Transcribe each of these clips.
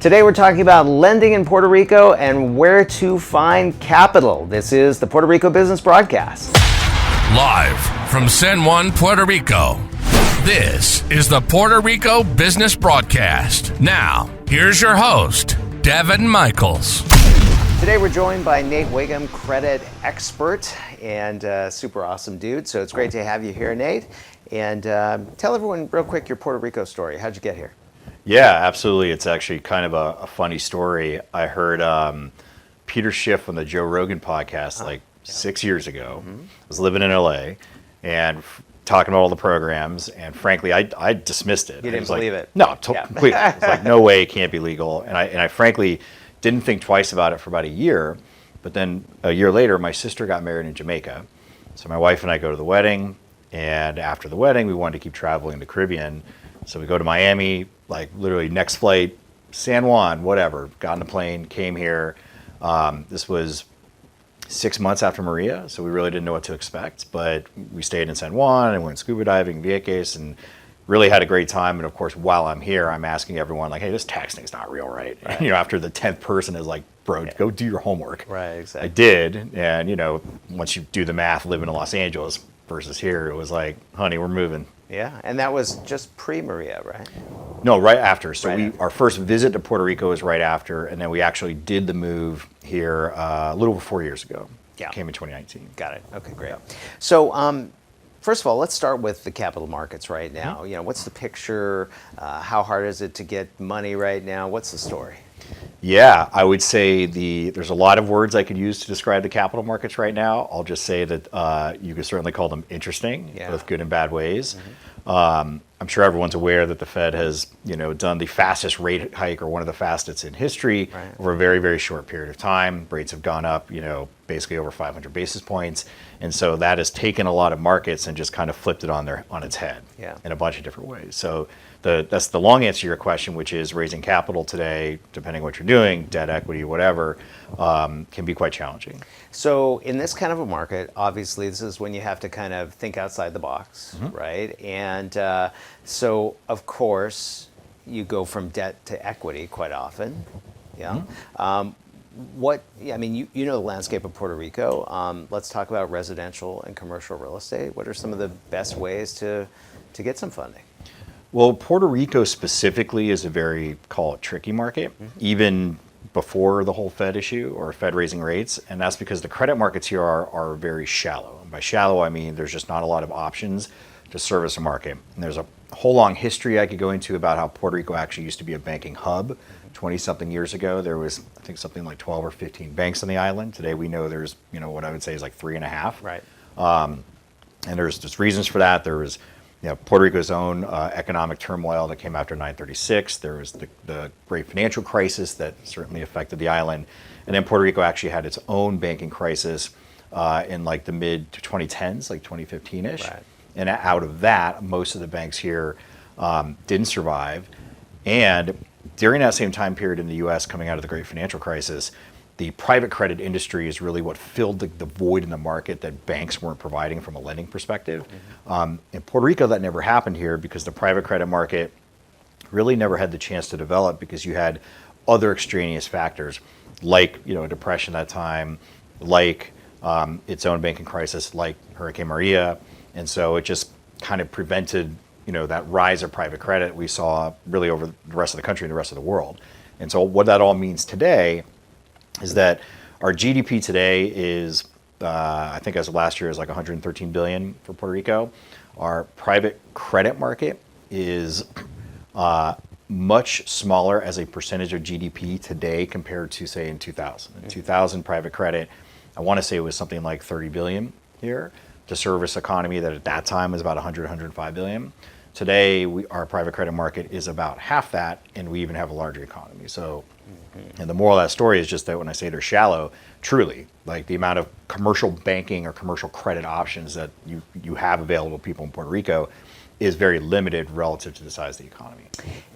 Today we're talking about lending in Puerto Rico and where to find capital. This is the Puerto Rico Business Broadcast. Live from San Juan, Puerto Rico, this is the Puerto Rico Business Broadcast. Now, here's your host, Daven Michaels. Today we're joined by Nate Whigham, credit expert and super awesome dude. So it's great to have you here, Nate. And tell everyone real quick your Puerto Rico story. How'd you get here? Yeah, absolutely. It's actually kind of a funny story. I heard Peter Schiff on the Joe Rogan podcast 6 years ago. I was living in LA and talking about all the programs, and frankly, I dismissed it. You didn't believe it? No, completely. It's like, no way, it can't be legal. And I frankly didn't think twice about it for about a year. But then a year later, my sister got married in Jamaica. So my wife and I go to the wedding, and after the wedding, we wanted to keep traveling the Caribbean. So we go to Miami, like literally next flight, San Juan, whatever. Got on a plane, came here. This was 6 months after Maria, so we really didn't know what to expect. But we stayed in San Juan and went scuba diving, Vieques, and really had a great time. And of course, while I'm here, I'm asking everyone, like, hey, this tax thing's not real, right? And, after the 10th person is like, bro, go do your homework. Right, exactly. I did. And, once you do the math, living in Los Angeles versus here, it was like, honey, we're moving. Yeah, and that was just pre-Maria, right? No, right after. So our first visit to Puerto Rico was right after, and then we actually did the move here a little over 4 years ago. Yeah. Came in 2019. Got it. Okay, great. So, first of all, let's start with the capital markets right now. Mm-hmm. What's the picture? How hard is it to get money right now? What's the story? Yeah, I would say there's a lot of words I could use to describe the capital markets right now. I'll just say that you could certainly call them interesting, both good and bad ways. Mm-hmm. I'm sure everyone's aware that the Fed has, done the fastest rate hike, or one of the fastest in history, over a very, very short period of time. Rates have gone up, basically over 500 basis points. And so that has taken a lot of markets and just kind of flipped it on its head in a bunch of different ways. So that's the long answer to your question, which is raising capital today, depending on what you're doing, debt, equity, whatever, can be quite challenging. So in this kind of a market, obviously, this is when you have to kind of think outside the box, right? And so, of course, you go from debt to equity quite often. Yeah. You know the landscape of Puerto Rico. Let's talk about residential and commercial real estate. What are some of the best ways to get some funding? Well, Puerto Rico specifically is a very, call it, tricky market, even before the whole Fed issue or Fed raising rates. And that's because the credit markets here are very shallow. And by shallow, I mean there's just not a lot of options to service a market. And there's a whole long history I could go into about how Puerto Rico actually used to be a banking hub. 20-something years ago, there was, I think, something like 12 or 15 banks on the island. Today we know there's, what I would say is like 3.5. Right. And there's just reasons for that. There was Puerto Rico's own economic turmoil that came after 9/36. There was the great financial crisis that certainly affected the island. And then Puerto Rico actually had its own banking crisis in like the mid 2010s, like 2015-ish. Right. And out of that, most of the banks here didn't survive. And during that same time period in the U.S., coming out of the great financial crisis, the private credit industry is really what filled the void in the market that banks weren't providing from a lending perspective. In Puerto Rico, that never happened here because the private credit market really never had the chance to develop because you had other extraneous factors like a depression at that time, like its own banking crisis, like Hurricane Maria. And so it just kind of prevented that rise of private credit we saw really over the rest of the country and the rest of the world. And so what that all means today is that our GDP today is, I think as of last year, is like 113 billion for Puerto Rico. Our private credit market is much smaller as a percentage of GDP today compared to, say, in 2000. In 2000, private credit, I want to say it was something like 30 billion here to service economy that at that time was about 100, 105 billion. Today, our private credit market is about half that, and we even have a larger economy. So, and the moral of that story is just that when I say they're shallow, truly, like the amount of commercial banking or commercial credit options that you have available to people in Puerto Rico is very limited relative to the size of the economy.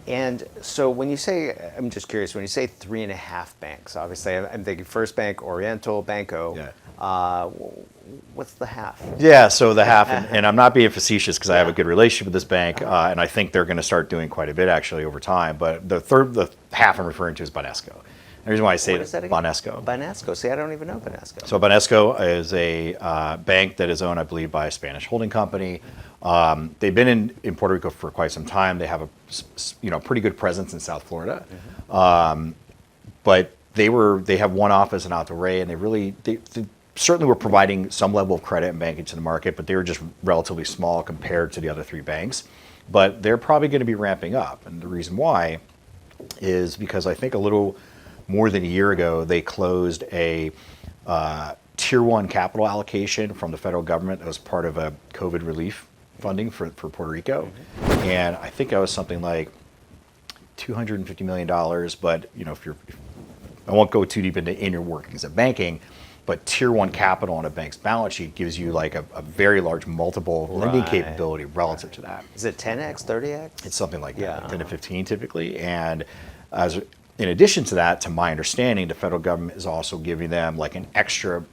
And so when you say, I'm just curious, when you say 3.5 banks, obviously I'm thinking First Bank, Oriental, Banco. Yeah. What's the half? Yeah, so the half, and I'm not being facetious because I have a good relationship with this bank, and I think they're going to start doing quite a bit actually over time. But the half I'm referring to is Banesco. The reason why I say What is that again? Banesco. Banesco. See, I don't even know Banesco. So Banesco is a bank that is owned, I believe, by a Spanish holding company. They've been in Puerto Rico for quite some time. They have a pretty good presence in South Florida, but they have one office in Alto Rey, and they certainly were providing some level of credit and banking to the market, but they were just relatively small compared to the other three banks. But they're probably going to be ramping up, and the reason why is because I think a little more than a year ago they closed a Tier 1 capital allocation from the federal government that was part of a COVID relief funding for Puerto Rico, and I think that was something like $250 million. But I won't go too deep into inner workings of banking, but Tier 1 capital on a bank's balance sheet gives you like a very large multiple lending capability relative to that. Is it 10x, 30x? It's something like that, like 10 to 15 typically. And in addition to that, to my understanding, the federal government is also giving them like an extra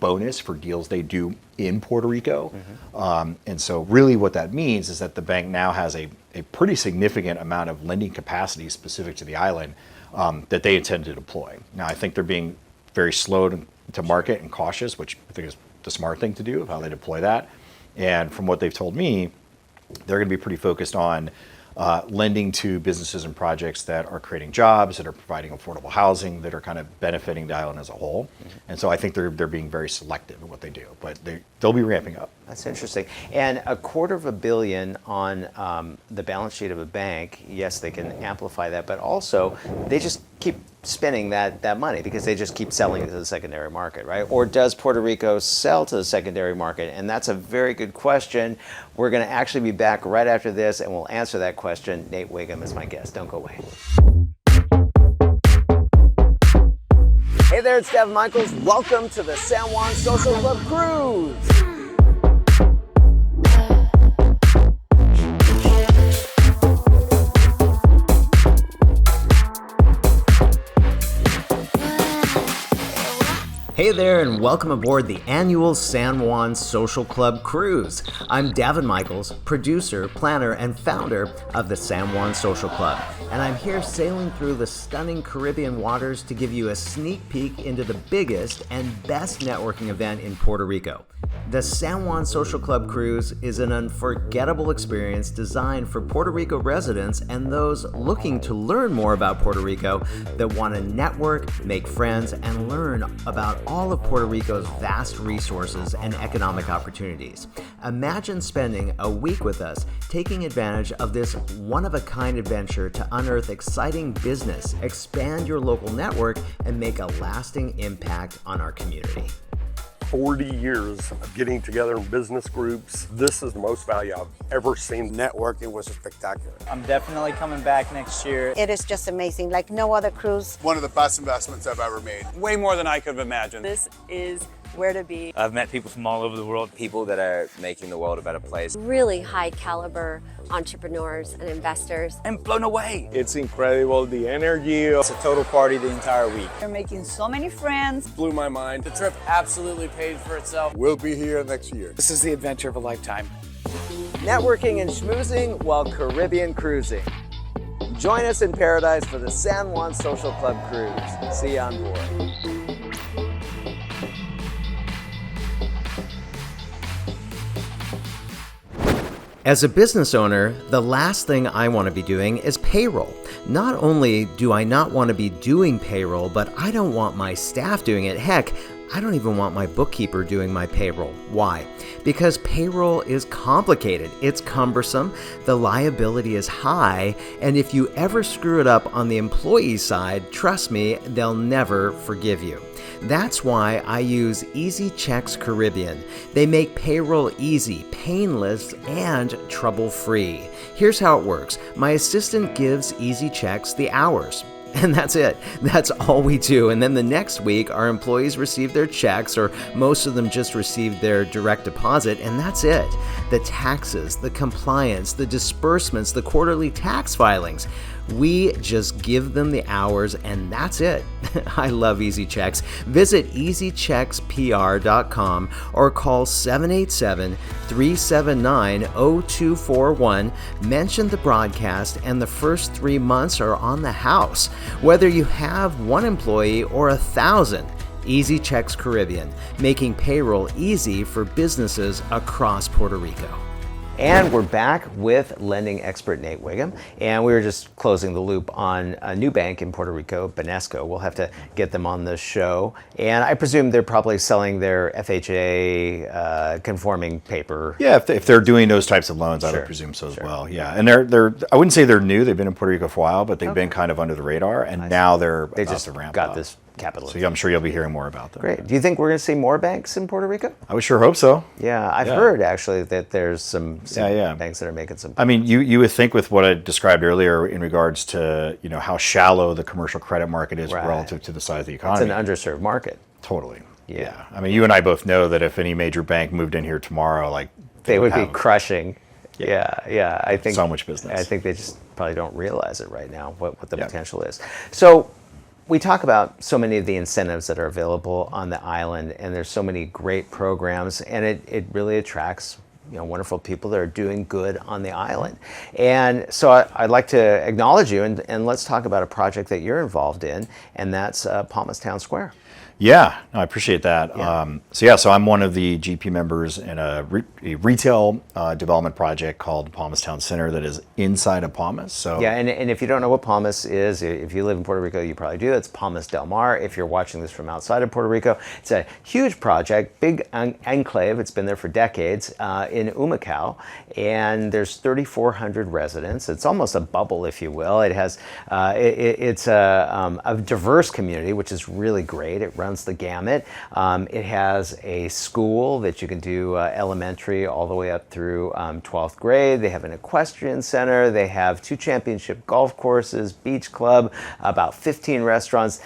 bonus for deals they do in Puerto Rico. And so really what that means is that the bank now has a pretty significant amount of lending capacity specific to the island that they intend to deploy. Now, I think they're being very slow to market and cautious, which I think is the smart thing to do of how they deploy that. And from what they've told me, they're going to be pretty focused on lending to businesses and projects that are creating jobs, that are providing affordable housing, that are kind of benefiting the island as a whole. And so I think they're being very selective in what they do, but they'll be ramping up. That's interesting. And $250 million on the balance sheet of a bank, yes, they can amplify that, but also they just keep spending that money because they just keep selling it to the secondary market, right? Or does Puerto Rico sell to the secondary market? And that's a very good question. We're going to actually be back right after this, and we'll answer that question. Nate Whigham is my guest. Don't go away. Hey there, it's Daven Michaels. Welcome to the San Juan Social Club Cruise. Hey there, and welcome aboard the annual San Juan Social Club Cruise. I'm Daven Michaels, producer, planner, and founder of the San Juan Social Club. And I'm here sailing through the stunning Caribbean waters to give you a sneak peek into the biggest and best networking event in Puerto Rico. The San Juan Social Club Cruise is an unforgettable experience designed for Puerto Rico residents and those looking to learn more about Puerto Rico that want to network, make friends, and learn about all of Puerto Rico's vast resources and economic opportunities. Imagine spending a week with us, taking advantage of this one-of-a-kind adventure to unearth exciting business, expand your local network, and make a lasting impact on our community. 40 years of getting together in business groups. This is the most value I've ever seen. Networking was spectacular. I'm definitely coming back next year. It is just amazing, like no other cruise. One of the best investments I've ever made. Way more than I could have imagined. This is where to be. I've met people from all over the world. People that are making the world a better place. Really high caliber entrepreneurs and investors. I'm blown away. It's incredible, the energy. It's a total party the entire week. You're making so many friends. Blew my mind. The trip absolutely paid for itself. We'll be here next year. This is the adventure of a lifetime. Networking and schmoozing while Caribbean cruising. Join us in paradise for the San Juan Social Club Cruise. See you on board. As a business owner, the last thing I want to be doing is payroll. Not only do I not want to be doing payroll, but I don't want my staff doing it. Heck, I don't even want my bookkeeper doing my payroll. Why? Because payroll is complicated, it's cumbersome, the liability is high, and if you ever screw it up on the employee side, trust me, they'll never forgive you. That's why I use Easy Checks Caribbean. They make payroll easy, painless, and trouble-free. Here's how it works. My assistant gives Easy Checks the hours. And that's it. That's all we do. And then the next week, our employees receive their checks, or most of them just receive their direct deposit, and that's it. The taxes, the compliance, the disbursements, the quarterly tax filings. We just give them the hours and that's it. I love Easy Checks. Visit easycheckspr.com or call 787-379-0241. Mention the broadcast and the first 3 months are on the house. Whether you have 1 employee or 1,000, Easy Checks Caribbean, making payroll easy for businesses across Puerto Rico. And we're back with lending expert Nate Whigham, and we were just closing the loop on a new bank in Puerto Rico, Banesco. We'll have to get them on the show, and I presume they're probably selling their FHA conforming paper. Yeah, if they're doing those types of loans, I would presume so as well. Yeah, and they're I wouldn't say they're new. They've been in Puerto Rico for a while, but they've been kind of under the radar, and now they just ramp got up. this capital. So I'm sure you'll be hearing more about them. Great. Do you think we're going to see more banks in Puerto Rico? I would sure hope so. Yeah, I've heard actually that there's some banks that are making some. I mean, you would think with what I described earlier in regards to how shallow the commercial credit market is relative to the size of the economy. It's an underserved market. Totally. Yeah. I mean, you and I both know that if any major bank moved in here tomorrow, like they would be crushing. Yeah. I think so much business. I think they just probably don't realize it right now what the potential is. So we talk about so many of the incentives that are available on the island, and there's so many great programs, and it really attracts wonderful people that are doing good on the island. And so I'd like to acknowledge you, and let's talk about a project that you're involved in, and that's Palmas Town Square. Yeah, no, I appreciate that. Yeah. So I'm one of the GP members in a retail development project called Palmas Town Center that is inside of Palmas. So yeah, and if you don't know what Palmas is, if you live in Puerto Rico, you probably do. It's Palmas del Mar. If you're watching this from outside of Puerto Rico, it's a huge project, big enclave. It's been there for decades in Humacao, and there's 3,400 residents. It's almost a bubble, if you will. It has it's a diverse community, which is really great. It runs the gamut. It has a school that you can do elementary all the way up through 12th grade. They have an equestrian center. They have 2 championship golf courses, beach club, about 15 restaurants,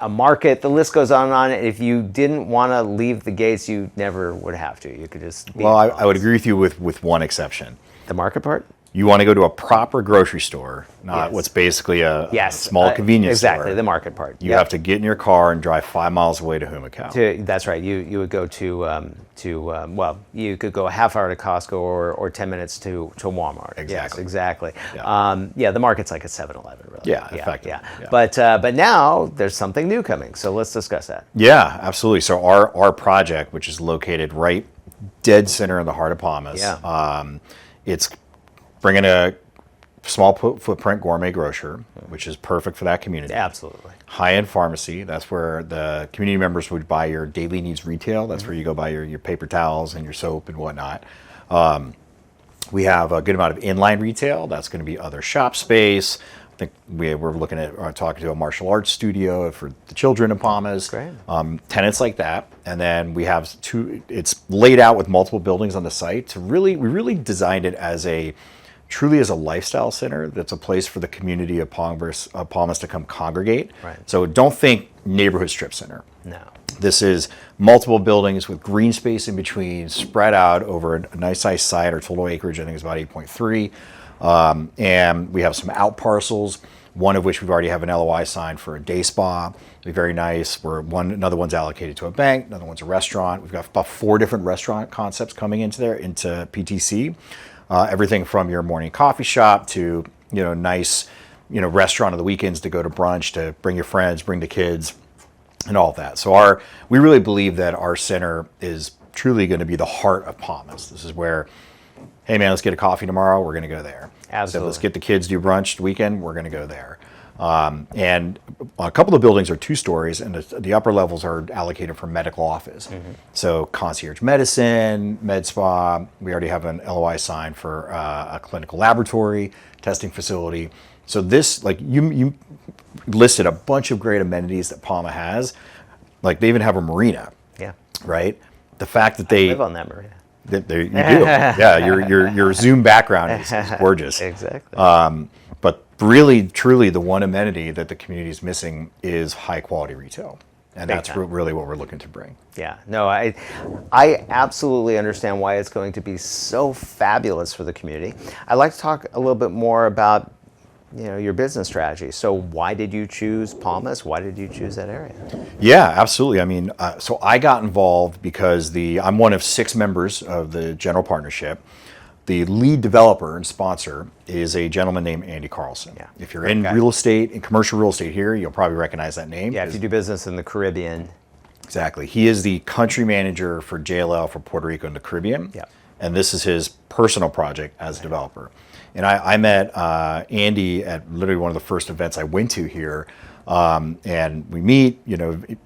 a market. The list goes on and on. If you didn't want to leave the gates, you never would have to. You could just be. Well, I would agree with you with one exception. The market part? You want to go to a proper grocery store, not what's basically a small convenience store. Exactly, the market part. You have to get in your car and drive 5 miles away to Humacao. That's right. You would go to you could go a half hour to Costco or 10 minutes to Walmart. Exactly. Yes, exactly. Yeah. The market's like a 7-Eleven, really. Yeah, effectively. Yeah. But now there's something new coming. So let's discuss that. Yeah, absolutely. So our project, which is located right dead center in the heart of Palmas, it's bringing a small footprint gourmet grocer, which is perfect for that community. Absolutely. High-end pharmacy, that's where the community members would buy your daily needs retail. That's where you go buy your paper towels and your soap and whatnot. We have a good amount of inline retail. That's going to be other shop space. I think we're looking at talking to a martial arts studio for the children of Palmas. Great. Tenants like that. And then we have it's laid out with multiple buildings on the site. We really designed it as truly as a lifestyle center. That's a place for the community of Palmas to come congregate. Right. So don't think neighborhood strip center. No. This is multiple buildings with green space in between, spread out over a nice sized site. Our total acreage, I think, is about 8.3. And we have some out parcels, one of which we've already have an LOI signed for a day spa. It'll be very nice. Another one's allocated to a bank, another one's a restaurant. We've got about 4 different restaurant concepts coming into PTC. Everything from your morning coffee shop to nice restaurant on the weekends to go to brunch, to bring your friends, bring the kids, and all of that. So we really believe that our center is truly going to be the heart of Palmas. This is where, hey man, let's get a coffee tomorrow. We're going to go there. Absolutely. So let's get the kids do brunch the weekend. We're going to go there. And a couple of buildings are 2 stories, and the upper levels are allocated for medical office. Mm-hmm. So concierge medicine, med spa. We already have an LOI signed for a clinical laboratory, testing facility. So this, like you listed a bunch of great amenities that Palma has. Like they even have a marina. Yeah. Right. The fact that I live on that marina. You do. Yeah. Your Zoom background is gorgeous. Exactly. But really, truly, the one amenity that the community is missing is high quality retail. And that's really what we're looking to bring. Yeah, no, I absolutely understand why it's going to be so fabulous for the community. I'd like to talk a little bit more about your business strategy. So why did you choose Palmas? Why did you choose that area? Yeah, absolutely. I mean, so I got involved because I'm one of 6 members of the general partnership. The lead developer and sponsor is a gentleman named Andy Carlson. Yeah. If you're in real estate, in commercial real estate here, you'll probably recognize that name. Yeah, if you do business in the Caribbean. Exactly. He is the country manager for JLL for Puerto Rico and the Caribbean. Yeah. And this is his personal project as a developer. And I met Andy at literally one of the first events I went to here. And we meet,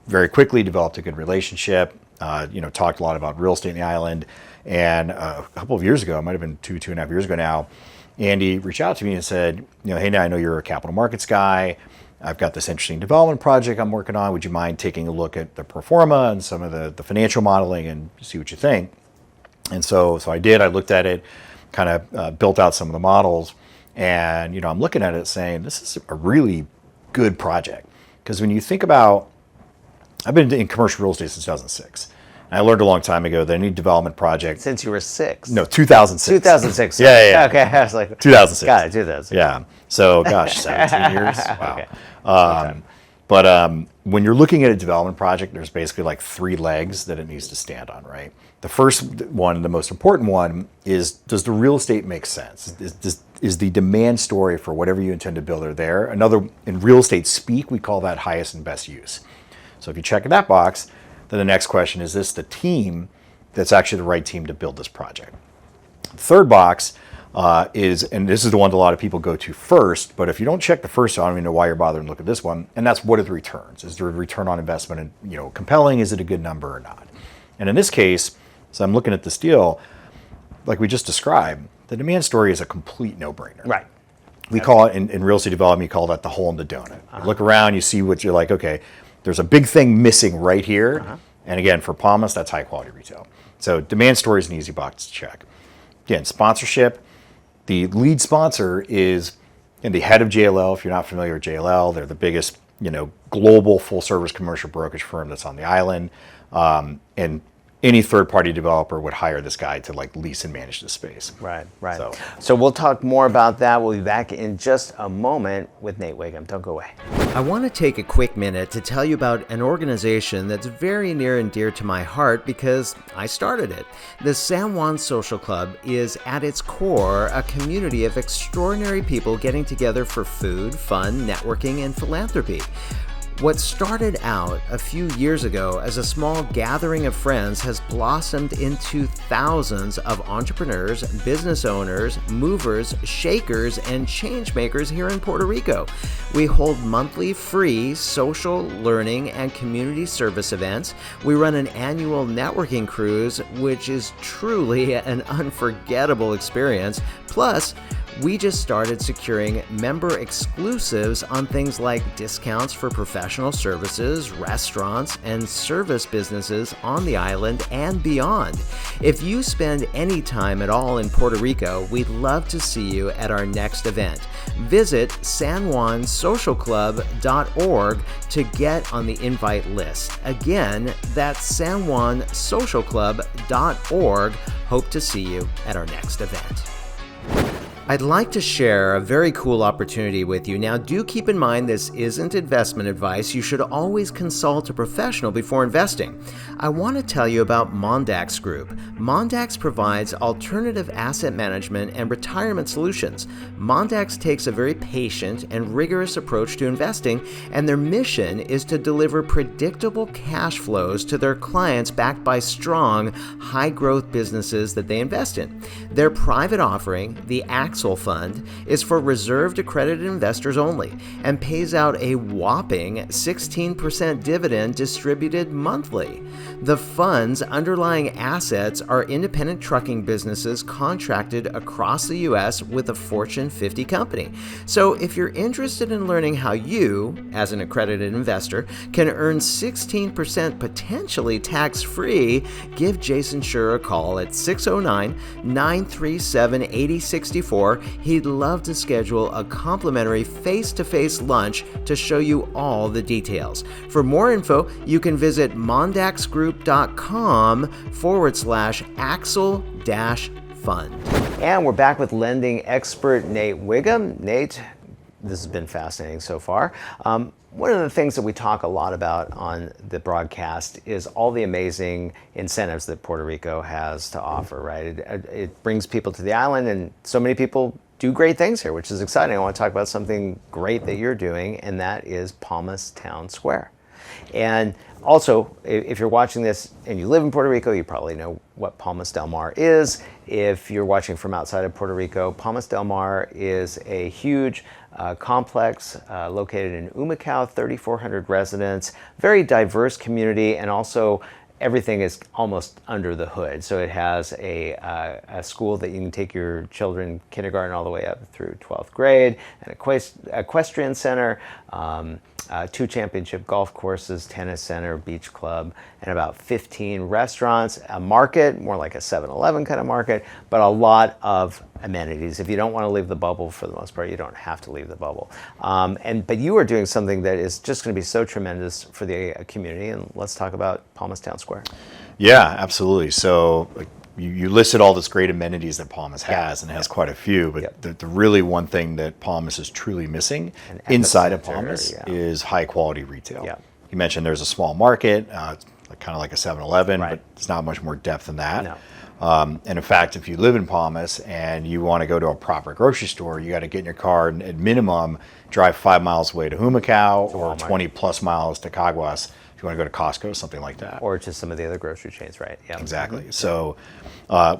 very quickly developed a good relationship, talked a lot about real estate in the island. And a couple of years ago, it might have been 2.5 years ago now, Andy reached out to me and said, hey, now I know you're a capital markets guy. I've got this interesting development project I'm working on. Would you mind taking a look at the pro forma and some of the financial modeling and see what you think? And so I did. I looked at it, kind of built out some of the models. And, I'm looking at it saying, this is a really good project. Because when you think about, I've been in commercial real estate since 2006. And I learned a long time ago that any development project. Since you were 6? No, 2006. 2006. Yeah. Okay, I was like 2006. Got it, 2006. Yeah. So, gosh, 17 years. Wow. Okay. But when you're looking at a development project, there's basically like 3 legs that it needs to stand on, right? The first one, the most important one, is does the real estate make sense? Is the demand story for whatever you intend to build there? Another, in real estate speak, we call that highest and best use. So if you check that box, then the next question is this the team that's actually the right team to build this project? The third box is, and this is the one that a lot of people go to first, but if you don't check the first one, I don't even know why you're bothering to look at this one, and that's what are the returns? Is the return on investment compelling? Is it a good number or not? And in this case, so I'm looking at this deal, like we just described, the demand story is a complete no-brainer. Right. We call it, in real estate development, you call that the hole in the donut. You look around, you see what you're like, okay, there's a big thing missing right here. And again, for Palmas, that's high quality retail. So demand story is an easy box to check. Again, sponsorship. The lead sponsor is the head of JLL. If you're not familiar with JLL, they're the biggest, global full service commercial brokerage firm that's on the island. And any third-party developer would hire this guy to lease and manage the space. Right. So we'll talk more about that. We'll be back in just a moment with Nate Whigham. Don't go away. I want to take a quick minute to tell you about an organization that's very near and dear to my heart because I started it. The San Juan Social Club is at its core a community of extraordinary people getting together for food, fun, networking, and philanthropy. What started out a few years ago as a small gathering of friends has blossomed into thousands of entrepreneurs, business owners, movers, shakers, and change makers here in Puerto Rico. We hold monthly free social, learning, and community service events. We run an annual networking cruise, which is truly an unforgettable experience. Plus, we just started securing member exclusives on things like discounts for professional services, restaurants, and service businesses on the island and beyond. If you spend any time at all in Puerto Rico, we'd love to see you at our next event. Visit sanjuansocialclub.org to get on the invite list. Again, that's sanjuansocialclub.org. Hope to see you at our next event. I'd like to share a very cool opportunity with you. Now, do keep in mind this isn't investment advice. You should always consult a professional before investing. I want to tell you about Mondax Group. Mondax provides alternative asset management and retirement solutions. Mondax takes a very patient and rigorous approach to investing, and their mission is to deliver predictable cash flows to their clients backed by strong, high-growth businesses that they invest in. Their private offering, the Axel Fund, is for reserved accredited investors only and pays out a whopping 16% dividend distributed monthly. The fund's underlying assets are independent trucking businesses contracted across the U.S. with a Fortune 50 company. So if you're interested in learning how you, as an accredited investor, can earn 16% potentially tax-free, give Jason Schur a call at 609-937-8064. He'd love to schedule a complimentary face-to-face lunch to show you all the details. For more info, you can visit mondaxgroup.com/Axel-Fund. And we're back with lending expert Nate Whigham. Nate, this has been fascinating so far. One of the things that we talk a lot about on the broadcast is all the amazing incentives that Puerto Rico has to offer, right? It brings people to the island, and so many people do great things here, which is exciting. I want to talk about something great that you're doing, and that is Palmas Town Square. And also, if you're watching this and you live in Puerto Rico, you probably know what Palmas del Mar is. If you're watching from outside of Puerto Rico, Palmas del Mar is a huge complex located in Humacao, 3,400 residents, very diverse community, and also everything is almost under the hood. So it has a school that you can take your children kindergarten all the way up through 12th grade, an equestrian center, 2 championship golf courses, tennis center, beach club, and about 15 restaurants, a market, more like a 7-Eleven kind of market, but a lot of amenities. If you don't want to leave the bubble, for the most part, you don't have to leave the bubble. But you are doing something that is just going to be so tremendous for the community, and let's talk about Palmas Town Square. Yeah, absolutely. So you listed all this great amenities that Palmas has, and it has quite a few, but the really one thing that Palmas is truly missing inside of Palmas is high quality retail. You mentioned there's a small market, kind of like a 7-Eleven, but it's not much more depth than that. No. And in fact, if you live in Palmas and you want to go to a proper grocery store, you got to get in your car and at minimum drive 5 miles away to Humacao or 20 plus miles to Caguas if you want to go to Costco, something like that. Or to some of the other grocery chains, right? Yeah. Exactly. So,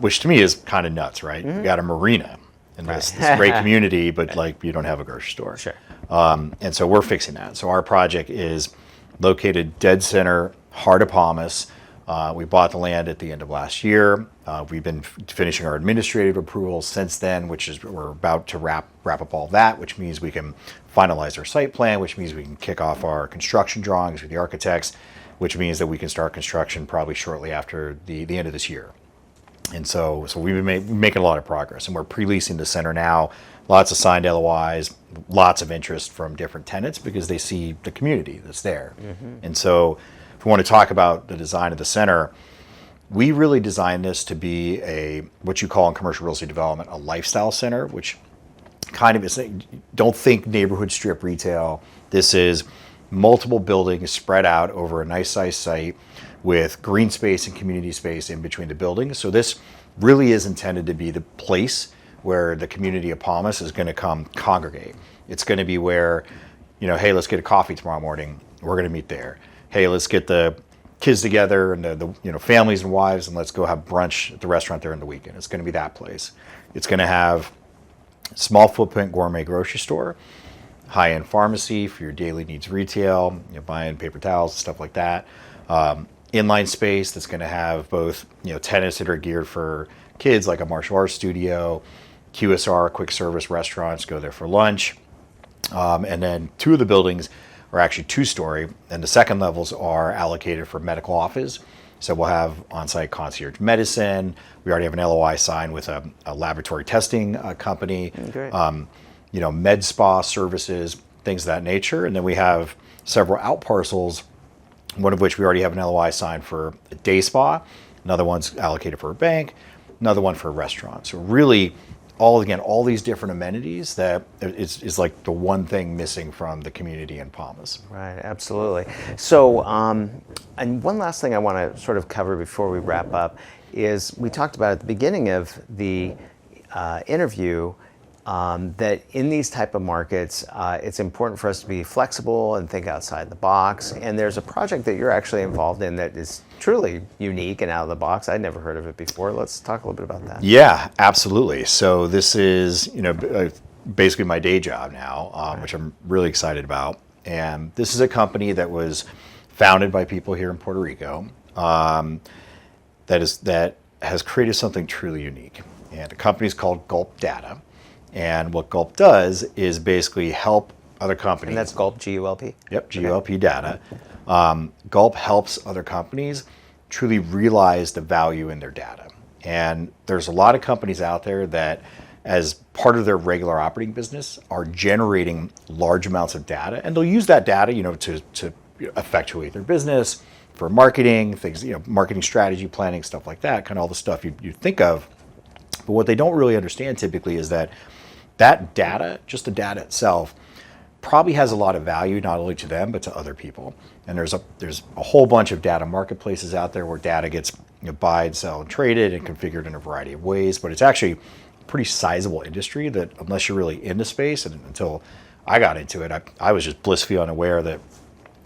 which to me is kind of nuts, right? You got a marina in this great community, but like you don't have a grocery store. Sure. And so we're fixing that. So our project is located dead center, heart of Palmas. We bought the land at the end of last year. We've been finishing our administrative approvals since then, which is we're about to wrap up all that, which means we can finalize our site plan, which means we can kick off our construction drawings with the architects, which means that we can start construction probably shortly after the end of this year. And so we've been making a lot of progress, and we're pre-leasing the center now. Lots of signed LOIs, lots of interest from different tenants because they see the community that's there. And so if we want to talk about the design of the center, we really designed this to be what you call in commercial real estate development, a lifestyle center, which kind of is, don't think neighborhood strip retail. This is multiple buildings spread out over a nice sized site with green space and community space in between the buildings. So this really is intended to be the place where the community of Palmas is going to come congregate. It's going to be where, hey, let's get a coffee tomorrow morning. We're going to meet there. Hey, let's get the kids together and the families and wives, and let's go have brunch at the restaurant there in the weekend. It's going to be that place. It's going to have small footprint gourmet grocery store, high-end pharmacy for your daily needs retail, buying paper towels, stuff like that. Inline space that's going to have both tenants that are geared for kids, like a martial arts studio, QSR, quick service restaurants, go there for lunch. And then 2 of the buildings are actually 2-story, and the second levels are allocated for medical office. So we'll have on-site concierge medicine. We already have an LOI signed with a laboratory testing company. Great. Med spa services, things of that nature. And then we have several out parcels, one of which we already have an LOI signed for a day spa. Another one's allocated for a bank. Another one for a restaurant. So really, all these different amenities that is like the one thing missing from the community in Palmas. Right, absolutely. So, and one last thing I want to sort of cover before we wrap up is we talked about at the beginning of the interview that in these type of markets, it's important for us to be flexible and think outside the box. And there's a project that you're actually involved in that is truly unique and out of the box. I'd never heard of it before. Let's talk a little bit about that. Yeah, absolutely. So this is, basically my day job now, which I'm really excited about. And this is a company that was founded by people here in Puerto Rico that has created something truly unique. And the company is called Gulp Data. And what Gulp does is basically help other companies. And that's Gulp, G-U-L-P? Yep, G-U-L-P Data. Gulp helps other companies truly realize the value in their data. And there's a lot of companies out there that, as part of their regular operating business, are generating large amounts of data. And they'll use that data, to effectuate their business, for marketing, things, marketing strategy, planning, stuff like that, kind of all the stuff you think of. But what they don't really understand typically is that data, just the data itself, probably has a lot of value, not only to them, but to other people. And there's a whole bunch of data marketplaces out there where data gets buy, sell, and traded and configured in a variety of ways. But it's actually a pretty sizable industry that, unless you're really in the space, and until I got into it, I was just blissfully unaware that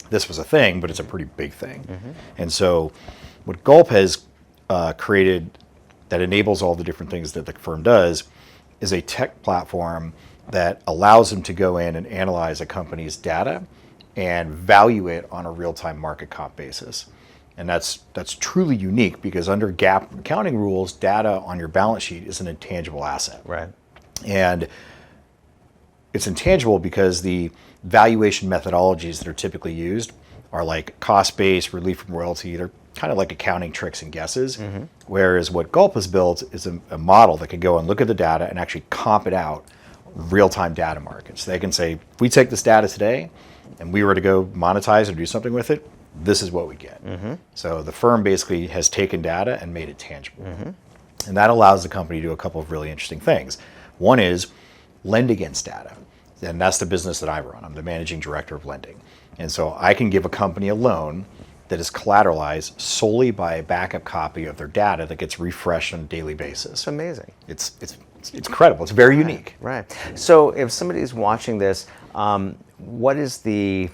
this was a thing, but it's a pretty big thing. And so what Gulp has created that enables all the different things that the firm does is a tech platform that allows them to go in and analyze a company's data and value it on a real-time market comp basis. And that's truly unique because under GAAP accounting rules, data on your balance sheet is an intangible asset. Right. And it's intangible because the valuation methodologies that are typically used are like cost-based, relief from royalty. They're kind of like accounting tricks and guesses. Whereas what Gulp has built is a model that can go and look at the data and actually comp it out real-time data markets. They can say, if we take this data today and we were to go monetize or do something with it, this is what we get. So the firm basically has taken data and made it tangible. And that allows the company to do a couple of really interesting things. One is lend against data. And that's the business that I run. I'm the managing director of lending. And so I can give a company a loan that is collateralized solely by a backup copy of their data that gets refreshed on a daily basis. It's amazing. It's incredible. It's very unique. Right. So if somebody's watching this, what is the,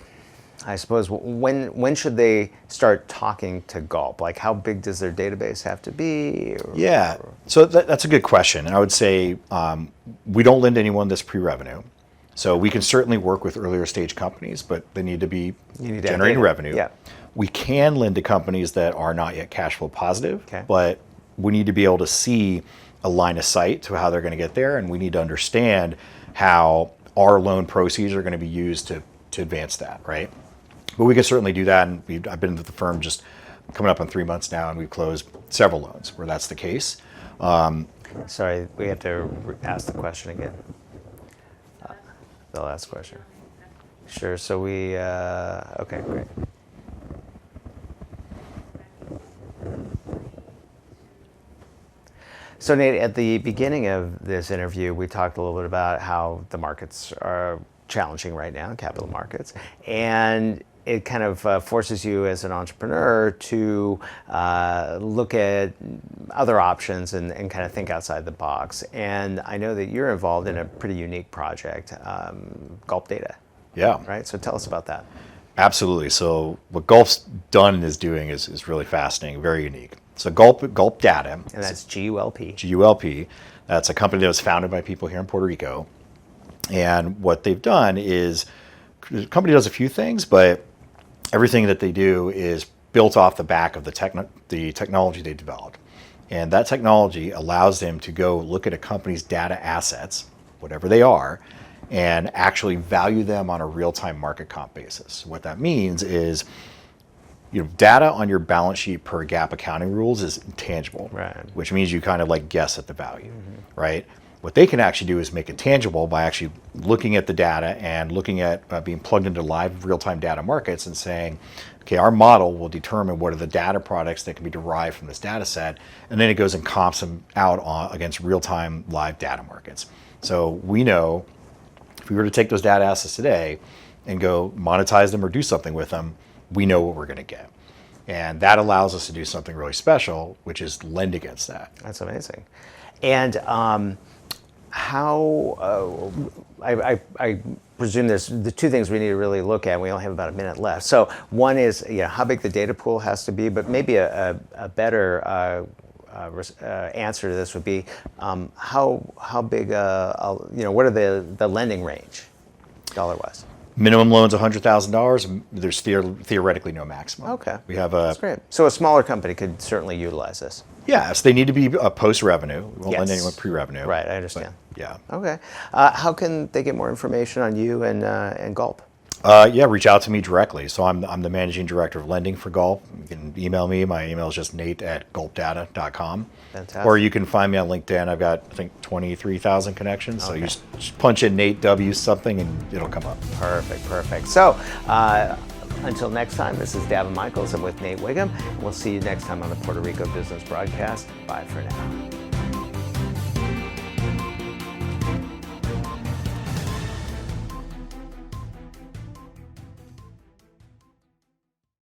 I suppose, when should they start talking to Gulp? Like, how big does their database have to be? Yeah. So that's a good question. And I would say we don't lend anyone this pre-revenue. So we can certainly work with earlier stage companies, but they need to be generating revenue. Yeah. We can lend to companies that are not yet cash flow positive, but we need to be able to see a line of sight to how they're going to get there, and we need to understand how our loan proceeds are going to be used to advance that, right? But we can certainly do that, and I've been with the firm just coming up on 3 months now, and we've closed several loans where that's the case. Sorry, we have to ask the question again. The last question. Sure, so we, okay, great. So Nate, at the beginning of this interview, we talked a little bit about how the markets are challenging right now, capital markets, and it kind of forces you as an entrepreneur to look at other options and kind of think outside the box. And I know that you're involved in a pretty unique project, Gulp Data. Yeah. Right? So tell us about that. Absolutely. So what Gulp's done and is doing is really fascinating, very unique. So Gulp Data. And that's G-U-L-P. G-U-L-P. That's a company that was founded by people here in Puerto Rico. And what they've done is, the company does a few things, but everything that they do is built off the back of the technology they developed. And that technology allows them to go look at a company's data assets, whatever they are, and actually value them on a real-time market comp basis. What that means is, data on your balance sheet per GAAP accounting rules is intangible, right? Which means you kind of like guess at the value, right? What they can actually do is make it tangible by actually looking at the data and looking at being plugged into live real-time data markets and saying, okay, our model will determine what are the data products that can be derived from this data set, and then it goes and comps them out against real-time live data markets. So we know if we were to take those data assets today and go monetize them or do something with them, we know what we're going to get. And that allows us to do something really special, which is lend against that. That's amazing. And how, I presume there's the two things we need to really look at. We only have about a minute left. So one is how big the data pool has to be, but maybe a better answer to this would be how big, what are the lending range, dollar-wise? Minimum loan's $100,000. There's theoretically no maximum. Okay, we have that's great. So a smaller company could certainly utilize this. Yeah, so they need to be post-revenue. We won't lend anyone pre-revenue. Right, I understand. But, yeah. Okay. How can they get more information on you and Gulp? Reach out to me directly. So I'm the managing director of lending for Gulp. You can email me. My email is just nate@gulpdata.com. Fantastic. Or you can find me on LinkedIn. I've got, I think, 23,000 connections. Okay. So you just punch in Nate W something and it'll come up. Perfect. So until next time, this is Daven Michaels. I'm with Nate Whigham. We'll see you next time on the Puerto Rico Business Broadcast. Bye for now.